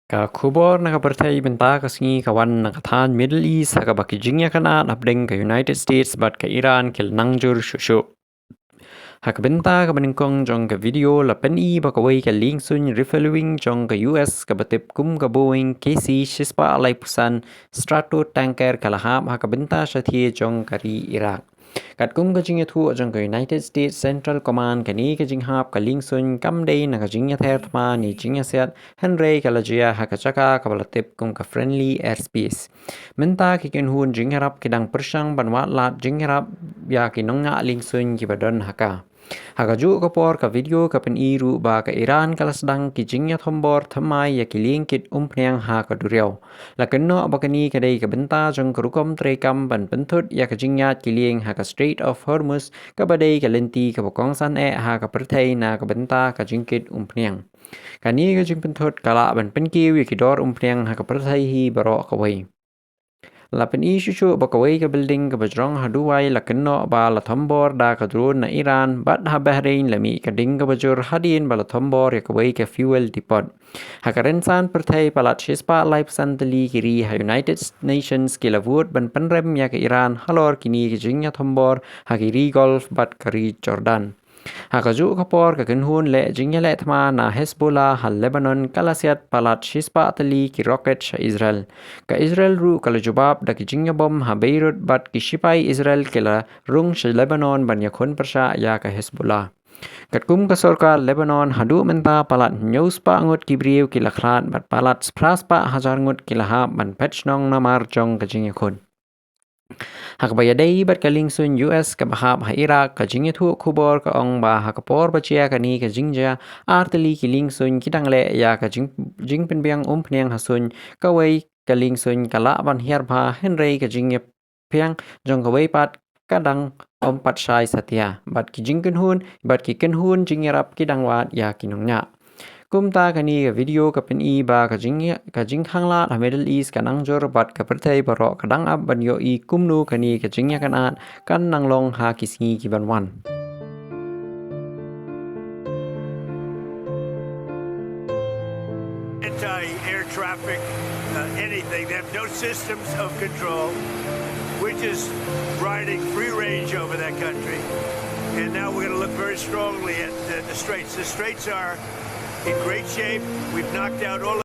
Ka kubor nakapertay benta kasngi kawan nakatan Middle East haka bakijingya kana napdeng ka United States bat ka Iran kil nangjur shushu. Haka benta ka baningkong jong ka video la pen ba Kawei ka liengsuin refueling jong ka US ka batip kum ka Boeing KC shispa alay pusan strato tanker kalahap haka benta syatiye jong kari Iraq. Kat kum ka jingya thu jong ka United States Central Command kani ka jinghap ka liengsuin kamday na ka jingya thertma ni jingya set Henry ka lajia haka chaka ka balatip kum ka friendly airspace. Menta ki kinhun jingharap kidang persyang banwat lat jingharap ya kinongnya liengsuin ki badon haka. Haka ju kapor ka video ka iru ba ka Iran kala sedang ki jingya thombor thamai ya kiling kit umphniang ha ka duriau. Lakenno bakani kadai ka benta jong kerukom trekam ban pentut ya ka jingya kiling ha ka Strait of Hormuz ka badai ka lenti ka bokongsan ha ka perthei na ka benta ka jingkit umphniang. Kani ka jing pentut kala ban penkiw ya kidor umphniang ha ka perthei hi baro Kawei. Lapen shushu ba Kawei ka building ka bajrong haduwai lakenno ba la thombor da ka drone na Iran bat ha Bahrain lami ka ding ka bajur hadin ba la thombor ya Kawei ka fuel depot. Hakarensan perthai palat shispa life santali kiri ha United Nations kilavut ban penrem ya ka Iran halor kini ka jingya thombor ha kiri Gulf bat kari Jordan. Hakaju kapor ka kinhun le jingya le thma na Hezbollah hal Lebanon kalasiat palat shispa atali ki rocket sa Israel. Ka Israel ru kala jubab da ki jingya bom ha Beirut bat ki shipai Israel kila rung sa Lebanon ban yakun persya ya ka Hezbollah. Katkum ka sorkar Lebanon hadu menta palat news pa angut kibriu kila khrat bat palat spras pa hajar ngut kila ha ban petchnong na marjong ka jingya kun. Hakbayadai bat kalingsun US ka bahab ha Iraq ka jingya thu kubor ka ong ba hakapor bachia kani ka jingja artali kilingsun kidangle ya ka jing penbiang umphniang hasun Kawei kalingsun kala ban hiarba Henry ka jingya piang jong Kawei pat kadang ompat syai satya bat ki jingkenhun bat ki kenhun jingyarap kidangwat ya kinongnya. Kumta kani ka video ka ba ka jinghangla ha Middle East ka nangjur bat ka perthai baro kadang ab ban yo kumnu kani ka jingya kanat kan nanglong ha kisngi ki banwan. Anti-air traffic, anything. They have no systems of control. We're just riding free range over that country. And now we're going to look very strongly at the Straits. The Straits are in great shape. We've knocked out all